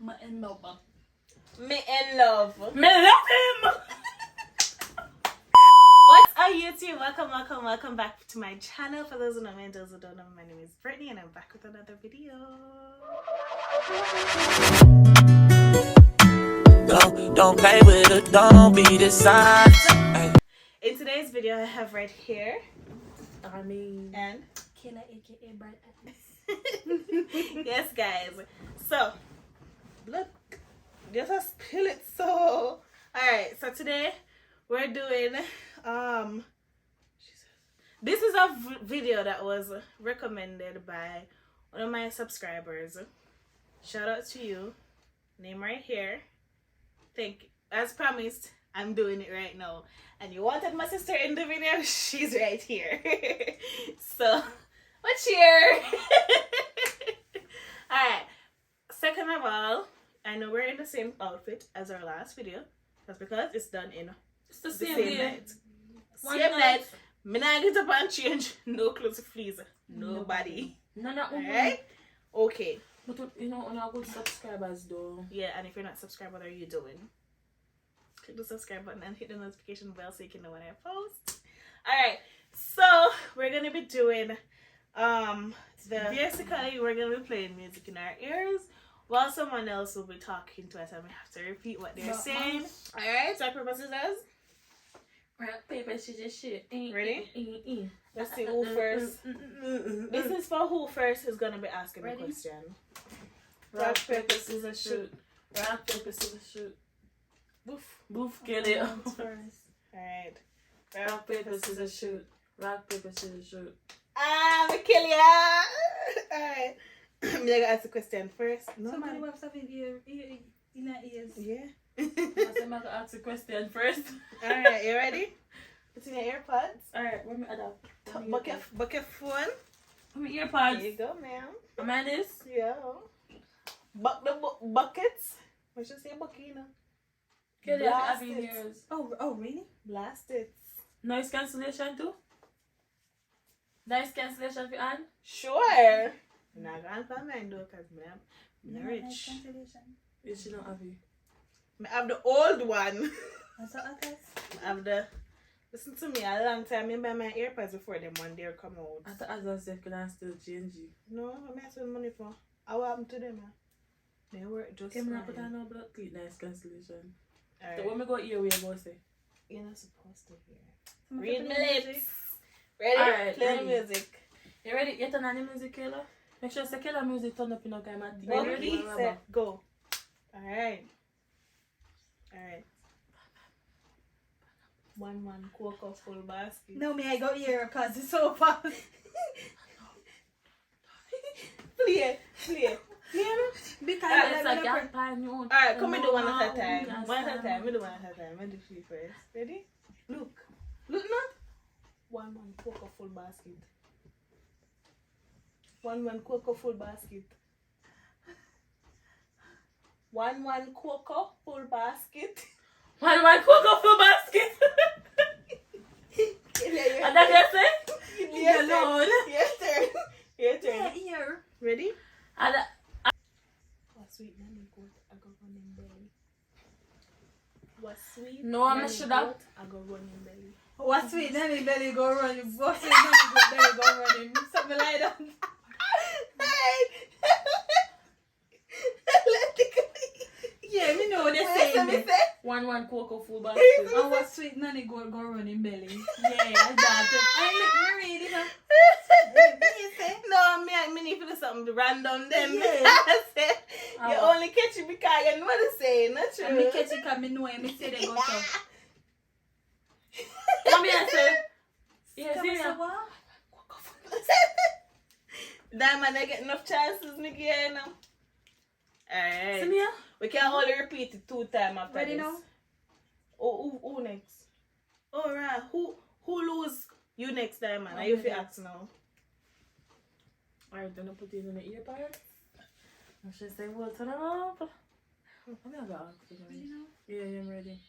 in love. Me in love. Me love him. What's up, YouTube? Welcome back to my channel. For those who know me and those who don't know me, my name is Brittany and I'm back with another video. Don't play with it, don't be dishonest. In today's video, I have right here and Killer aka Bright Eyes. yes, guys. So look, just a spill it. So all right. So today we're doing this is a video that was recommended by one of my subscribers. Shout out to you. Name right here. Thank you. As promised, I'm doing it right now. And you wanted my sister in the video, she's right here. So, what's here? Alright. Second of all, I know we're in the same outfit as our last video. That's because it's done in It's the the same same day. night. One Same night. night. Me not get up and change. No clothes to please. Nobody. No, no, Alright? Okay. But you know, on our good subscribers though. Yeah, and if you're not subscribed, what are you doing? Click the subscribe button and hit the notification bell so you can know when I post. Alright, so we're gonna be doing basically we're gonna be playing music in our ears while someone else will be talking to us and we have to repeat what they're saying. Alright, so I propose as Rock, paper, scissors, shoot. Ready? Let's see who first. This is for who first is gonna be asking the question. Rock, paper, scissors, shoot. Rock, paper, scissors, shoot. Boof. Boof, kill it. Alright. Rock, paper, scissors, shoot. Rock, paper, scissors, shoot. Me kill ya. Alright. I'm gonna ask the question first. No, Somebody man. will have something in her ears. Yeah. I'm going to ask the question first. Alright, you ready? Put in your earpods. Alright, let me adapt. Bucket phone. Let me Here earpods. you go, ma'am. Am I this? Yeah. Buckets. What should say bucket, you know? Kill it, Blast having it. ears. Oh, really? Blast it. Noise cancellation too? Noise cancellation for Anne? Sure. I'm not going to mine though, because I'm not rich. You should not have it. I have the old one. What's up, guys? I have the... Listen to me, a long time I buy my earpods before them one day come out. I thought as I said, can I still change you? No, I'm spend money for. I what happened to them, man? They work just I'm fine. not put on no blood clean noise cancellation. Alright. So when we go here, we are going to say. You're not supposed to hear. Someone Read put my in the lips. music. Ready? Alright, Play the ready. music. You ready? You turn on the music, Kayla? Make sure the Kayla music turn up in no time. Ready? Set, go. Alright. Alright. 1 cocoa full basket. No, me, I got ear because it's so fast. Play. Because It's like that pan you. Alright, come and do one at a time. One at a time. We do one at a time. I do three first. Ready? Look now. 1 cocoa full basket. 1 cocoa full basket. 1 cocoa full basket. 1 cocoa full basket. And then you say? Your alone. turn. Your turn. yeah, ear. Ready? And What sweet nanny goat, I go run in belly. What sweet No, I'm nanny sure that- goat, I go run in belly. What's sweet? Nanny belly go running. What's sweet? Nanny belly go running. Something like that. Yeah, me know what they're saying. Me me. say? 1 cocoa full basket. And what sweet nanny go running belly. Yeah, that. I let me read it. No, me need to do something random then. Yeah. I said, you Oh. only catch it because you know what to say, not true. And me catch it because me know him. Me say they go so. Come here, say. Yeah, Come see on, ya. so what? Diamond, I get enough chances, me get you know. Alright. See me? We can only repeat it 2 times after Ready this. now? Oh, who next? Alright, who lose? You next time, man. Are you feel ask now? Alright, then I put it in the ear part. I should say, well, turn it up. I'm not going to Ready now? Yeah, I'm ready.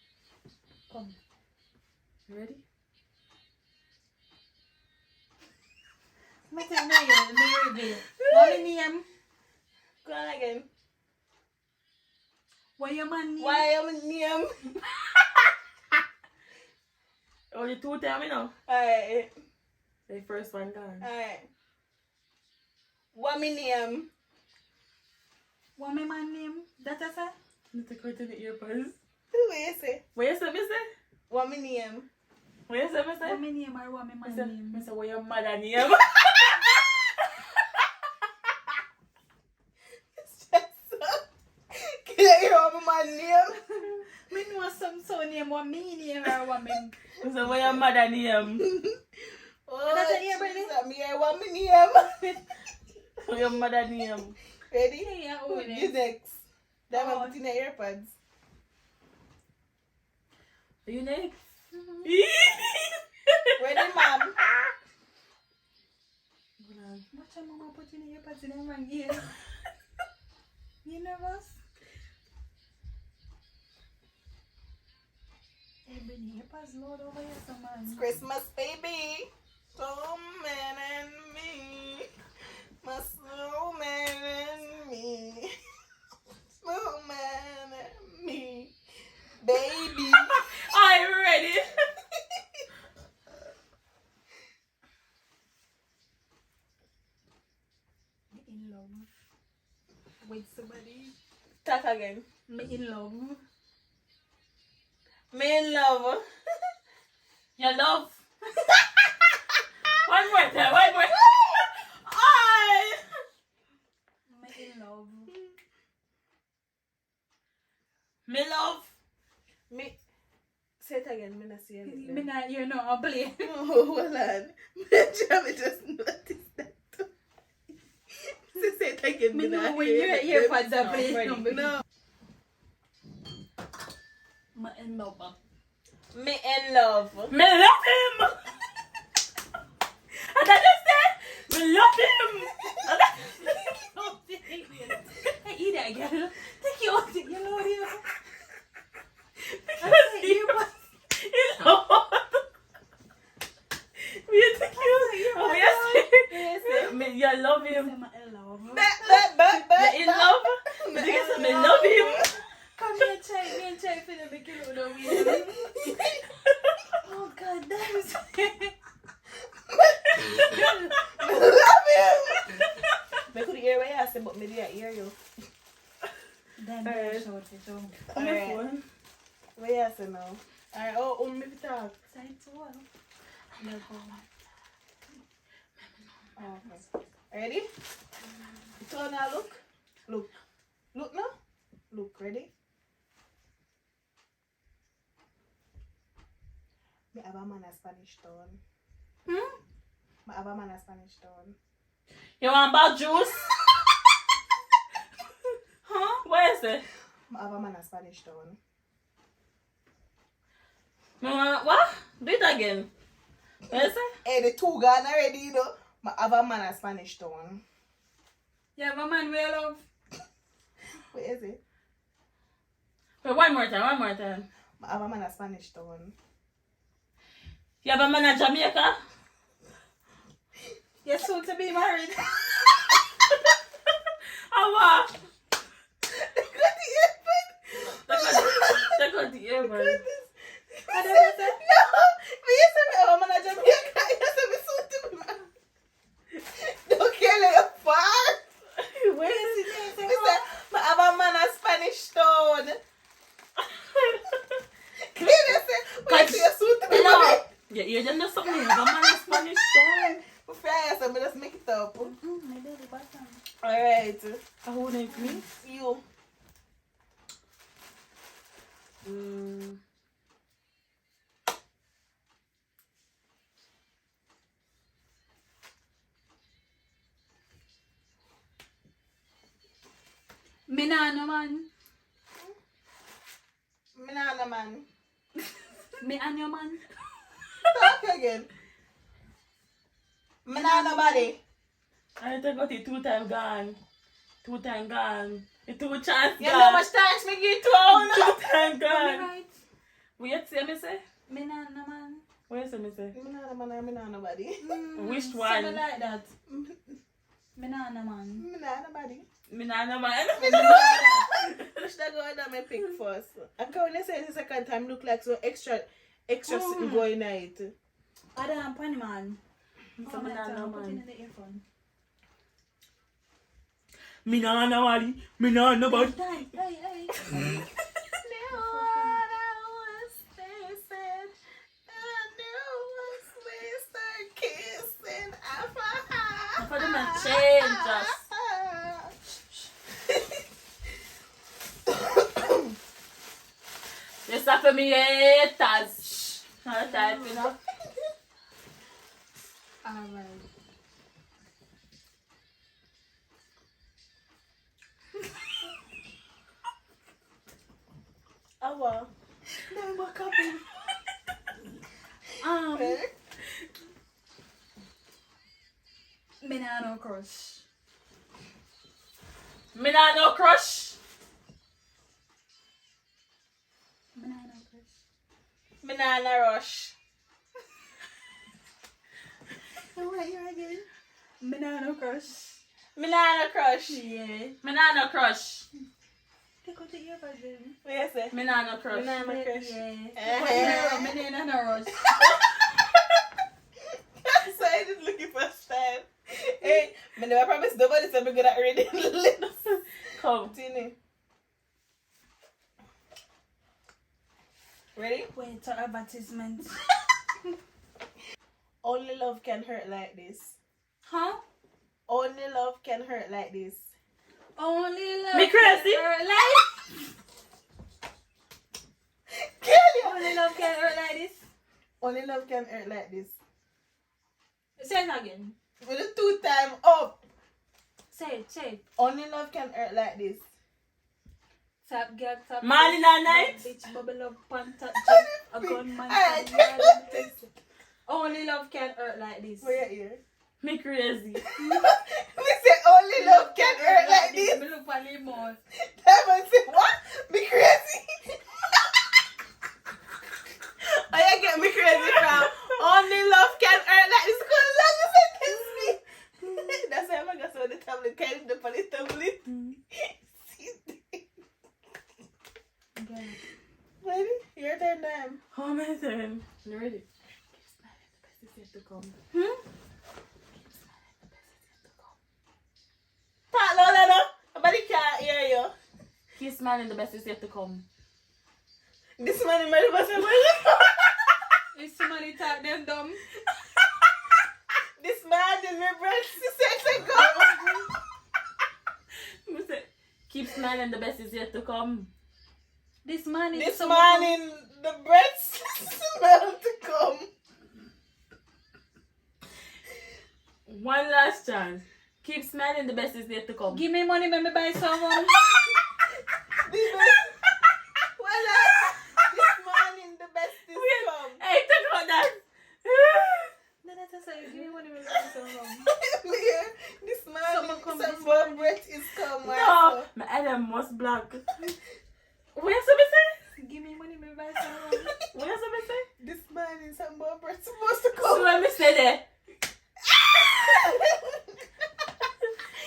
Come. You ready? Me tell you, me review. What me name? Go on again. What your man name? Why am name? Only 2 times, you know. Alright. The first one gone. Alright. What me name? What my man name? That I say? Need to cut in the earbuds. What you say? What you say, mister? What me name? What you say, mister? What my name or what my man name? Mister, what your mother name? Can you hear what my name? Me know some name, what me name or what me... Mister, what your mother name? Oh, That's a name, Brady? Jesus, me hear what me name? What your mother name? Ready? Yeah, Who oh, is next? That Oh. one put in the AirPods. Are you next? Ready, mom? Watch your mama put in the earpads in her man ear. You nervous? Hey, bring the earpads loud over here, some man. It's Christmas, baby. Snowman and me. My snowman and me. Snowman and me. Baby. I'm ready. Me in love with somebody. Talk again. Me in love. Me in love. Your love. One more time, one more. Me in love. Me love. Me. Say it again. Me not see anything. Me not, you know, I play. Oh, hold on. Me just noticed that too. Say it again. Me know not when hear your it. earpads are playing. ready. No. Me in love. Me in love. Me love him. And I just said, me love him. Hey, eat that, girl. Take your own thing, you know you. You know. We take you. Oh, yes. Me, you love him. in love. You in love? Because me love him. Come here, try. Me and try for the big kilo. Oh God, that was. Love him. Me could hear what you say, but me didn't hear you. Then Alright. short it down. Come Alright. here, phone. What you say now? Alright, oh, me talk. Say it well. No problem. Oh, okay. Ready? Turn now, look. Look. Look now. Look, ready? Me have a man a Spanish town. Me have a man a Spanish town. You want about juice? Huh? What is it? Me have a man a Spanish town. You want what? Do it again. What is it? Hey, the two gone already, you know. Me have a man a Spanish town. You have a man we love. What is it? Wait, one more time, one more time. Me have a man a Spanish town. You have a man at Jamaica? You're soon to be married. How what? Got the earphone. Take out the earbud. I don't know. No, me used to be a man a Jamaica. You used to be soon to be married. Don't kill it apart. Where Yes, is it is. Me say, me have a man a Spanish town. Can you say, wait till you're soon to be married? Yeah, you don't know something. You have a man in Spanish song. Before I ask them, just make it up. My baby bottom. Alright. Who named me? You. Me nah no man. Me nah no man. Me and your man. Talk again. Me nah nobody. I take out the 2 time gone. 2 time gone. The 2 chance You know how gone. much time me give to her? 2 time Me gone. right. What you say me say? Me nah no man. What you say me say? Me nah no man and me nah nobody. Which Something one? like that. Me nah no man. Me nah nobody. Me nah no man. Which that go with them me pick first. I can't when I say the second time look like so extra something going on it. Adam, funny man. So me nah know, Put man. in the earphone. Me nah know, Ali. Me nah know about. Hey. For them to change us. This stuff for me haters. Not type, you know. Alright. Awa. No more copy. Me nah no crush. Me nah no crush. Me nah no crush. Banana rush. What you again? Me nah no crush. Banana crush. Yeah. Me nah no crush. Take out the earbuds then. What you say? Me nah no crush. Banana crush. Yeah. Me nah no rush. So I just looking for style. Hey, I never promised nobody to be good at reading lips. Come. Tini. Ready? Wait to advertisement. Only love can hurt like this. Huh? Only love can hurt like this. Only love Me crazy? can hurt like Only love can hurt like this. Only love can hurt like this. Say it again. With a 2-time up. Say it. Only love can hurt like this. Tap, get tap. Man in a night? Bitch, bubble up, pan, tap, jump. A gunman. Alright. Only love can hurt like this. Where your ear? Me crazy. We say only love can hurt like this. Me look for the mouth. That man say what? Me crazy. Oh, you get me crazy from. Only love can hurt like this. Go long as it kiss me. That's why I'm gonna say the tablet carry the funny tablet. Okay. Ready? Your turn, time. How many times? You ready? The best is yet to come. Talk louder now. Nobody can't hear you. Keep smiling, the best is yet to come. This man is my best friend. If somebody talk them dumb. This man is my breast. Sex and go. Keep smiling, the best is yet to come. This man is This so man in the breast smell to come. One last chance. Keep smiling, the best is yet to come. Give me money, let me buy someone. This man in the best is come. Hey, talk about that. No, that's a give me money, let me buy someone. This Someone man come in this some morning. breath is come. No, my Adam must block. What you say? Give me money, let me buy someone. What you say? This man in some breath supposed to So come. let me say that.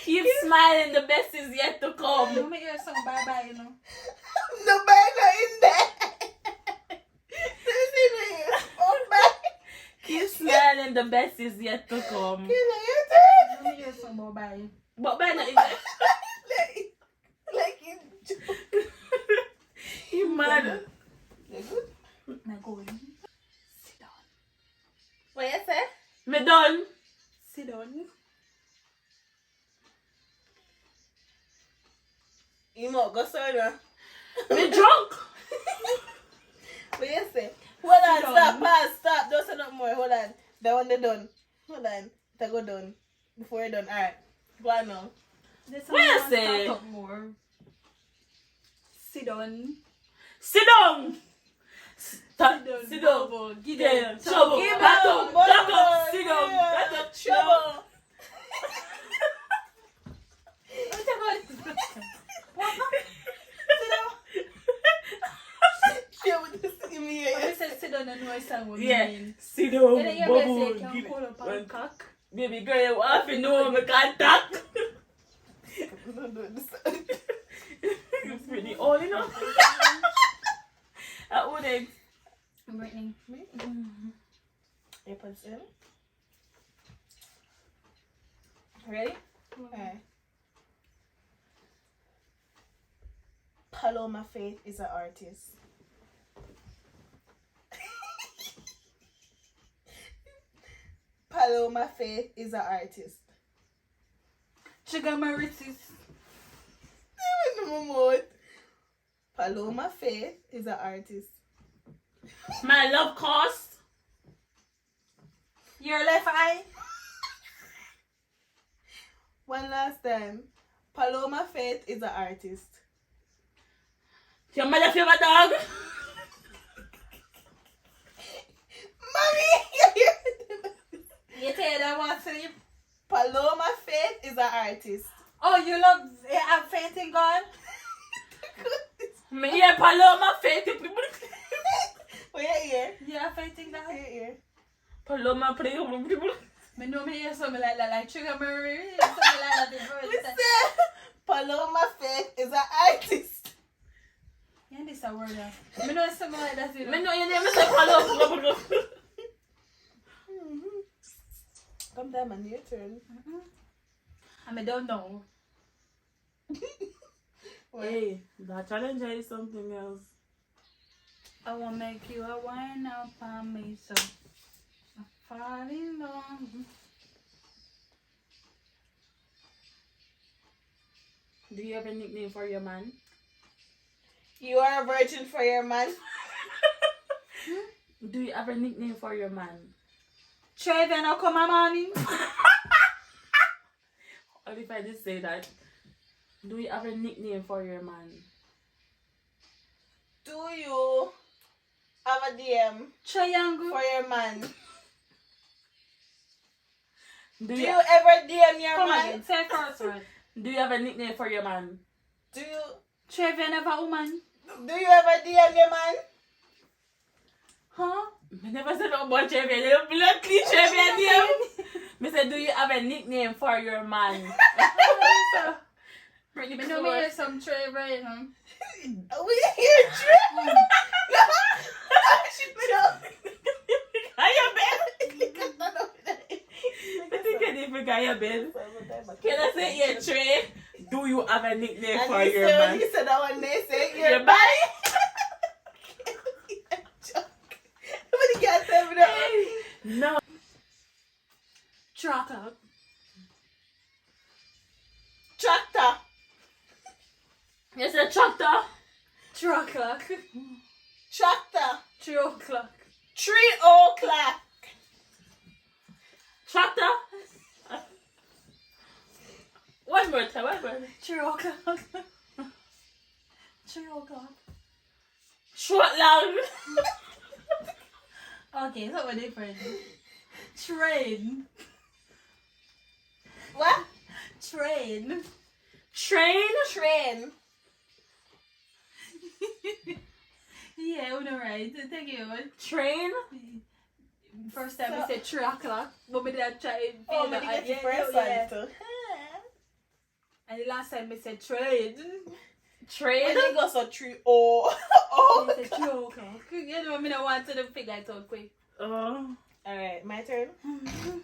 Keep smiling, the best is yet to come. Let me hear some bye-bye, you know. No bag in there. Oh, bag. Keep smiling, the best is yet to come. Let me hear some more bye. But by not in there. Like in joke. You mad? You good? Now go in. Sit down. What you say? Me done. Sit down. You know, go sorry. Me drunk. What you say? Hold on, Sit stop, down. pause, stop. Don't say nothing more. Hold on. That one they done. Hold on. That go done. Before you're done. Alright. Go on now. This What you one say? start up more. Sit down. Sit down. Sit down. Sit down. Bubble. Give Yeah, them. trouble. Give Back them up. Back bubble. up. Sit down. Yeah. Back up. Trouble. What you got? Sit down. Yeah, but this is me here. I said sit down and know I sound what Yeah. mean. Sit down. And then you Bubble. say Give can it call up one. and cock. Baby girl, you have to know me contact. No, this. It's pretty old, you know. talk. Who next? Brittany. AirPods in. Ready? Alright. Paloma Faith is an artist. Paloma Faith is an artist. Sugar Mauritius. Paloma Faith is an artist. My love cost. Your left eye. One last time. Paloma Faith is an artist. Your mother favorite dog. Mommy! You tell them what to you. Paloma Faith is an artist. Oh, you love have faith in God? Me hear Paloma Faith. Where you hear? You have faith in God? Where you hear? Paloma play. Me know me hear something like that, like Sugar Mauritius, something like that. The first We time. said Paloma Faith is an artist. Yeah, this a word. Me know something like that. You know. Me know your name is Paloma. Come down, man, your turn. I don't know. Hey, that challenge is something else. I want to make you a wine up on me, so I fall in love. Do you have a nickname for your man? You are a virgin for your man. Do you have a nickname for your man? Trayvon, I'll come on morning. Or if I just say that, do you have a nickname for your man? Do you have a DM Triangle. for your man? Do Do you you ever DM your Come man? again, say first word. do you have a nickname for your man? Do you Trayvon have a woman. ever DM your man? Huh? I never said no about Trevor. You bluntly Trevor name. Me said, do you have a nickname for your man? Me know me hear some Trayvon, you know. We hear Trey. She joke. Are you bed? I think I didn't forget your bed. Can I say your Trey? Do you have a nickname for And your man? you said that one day, say Your your body? Somebody can't tell me that. No. Tractor. Tractor. You said tractor? Tractor. Tractor. 3 o'clock. 3 o'clock. Tractor? One more time, one more. 3 o'clock. 3 o'clock. Short long. Okay, something different. Train. What? Train. Train? Train. Yeah, you know right. Thank you. Train? First time we said 3 o'clock, but we did try. Oh, me get the first one too. And the last time we said train. Train? And it goes so 3 o. We said 3 o'clock. You know, I don't want to figure it out quick. Alright, my turn.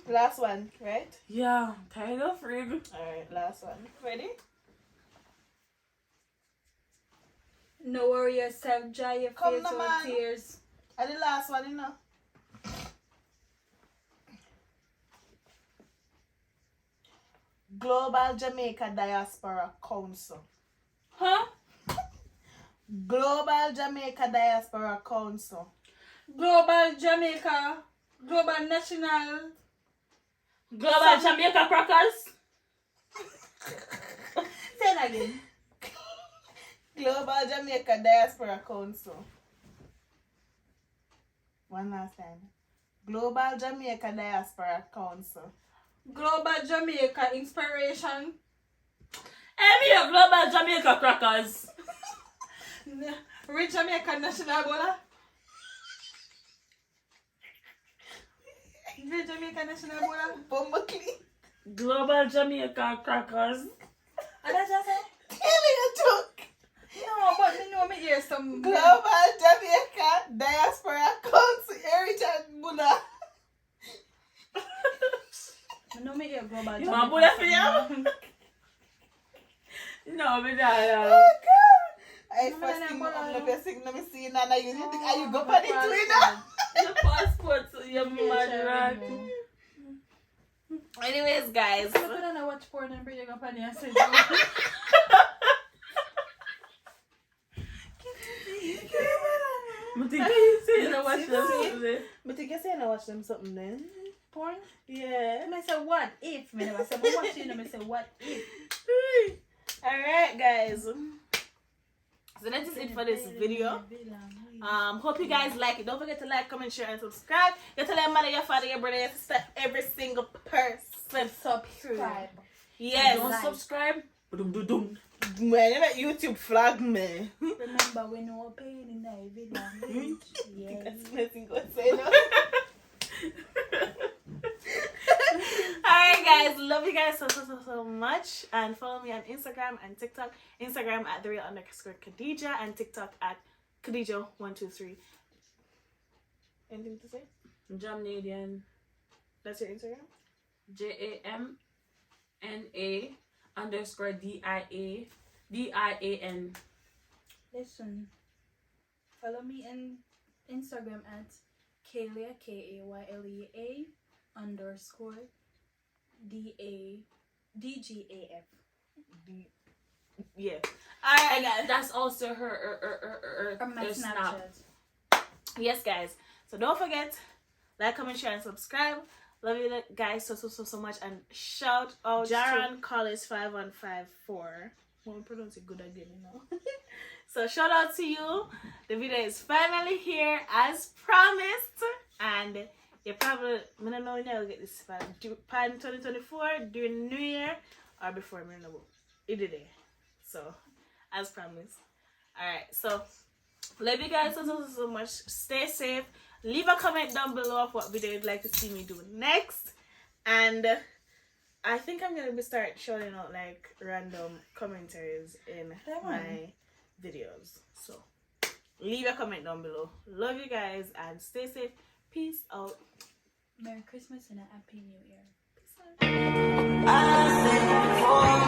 Last one, right? Yeah, tired of rig. Alright, last one. Ready? No worry yourself, dry your Come face now, with man. tears. And the last one, you know. Global Jamaica Diaspora Council. Huh? Global Jamaica Diaspora Council. Global Jamaica. Global National. Global Jamaica Crackers? Say it again. Global Jamaica Diaspora Council. One last time. Global Jamaica Diaspora Council. Global Jamaica Inspiration. Every Global Jamaica Crackers. Rich Jamaica National Bola. Rich Jamaica National Bola. Bumbleclee. Global Jamaica Crackers. And that's just it. Tell me a joke. No, but you know me hear some. Global Jamaica Diaspora Council, Richard Buddha. No, me hear global. You want Buddha for you? No, me not. Oh God! I first thing let me see Nana. You think are you go for it now? The passport, so you're mad, right? Anyways, guys. I'm gonna watch porn and bring you up on the answer. I think you say you watch them. But I guess I watch them something then. Porn? Yeah. I say what if? Me never say but watch it. I say what if? Alright, guys. So that is it for this video. Hope you guys like it. Don't forget to like, comment, share, and subscribe. You tell your mother, your father, your brother, your sister, every single person. Subscribe. Yes. Don't subscribe. Dum. Man, you let YouTube flag me. Remember when you were paying in the video. Yeah. That's nothing good to say no. Alright guys, love you guys so much, and follow me on Instagram and TikTok. Instagram at @the_Khadija and TikTok at Khadija123. Anything to say? Jamnadian. That's your Instagram? JAMNA_DIAN. Listen, follow me on Instagram at Kaylea KAYLEA_DGAF. Yeah. Alright guys. That's also her From my snap. Snapchat. Yes guys. So don't forget, like, comment, share, and subscribe. Love you guys so much, and shout out Jaron Collins 5154. Won't pronounce it good again, you know. So shout out to you. The video is finally here as promised, and you probably I don't know when you'll get this fan 2024 during New Year or before me know either day. So as promised. Alright, so love you guys so much. Stay safe. Leave a comment down below of what video you'd like to see me do next. And I think I'm gonna start showing out like random commentaries in my videos. So leave a comment down below. Love you guys and stay safe. Peace out. Merry Christmas and a Happy New Year. Peace out.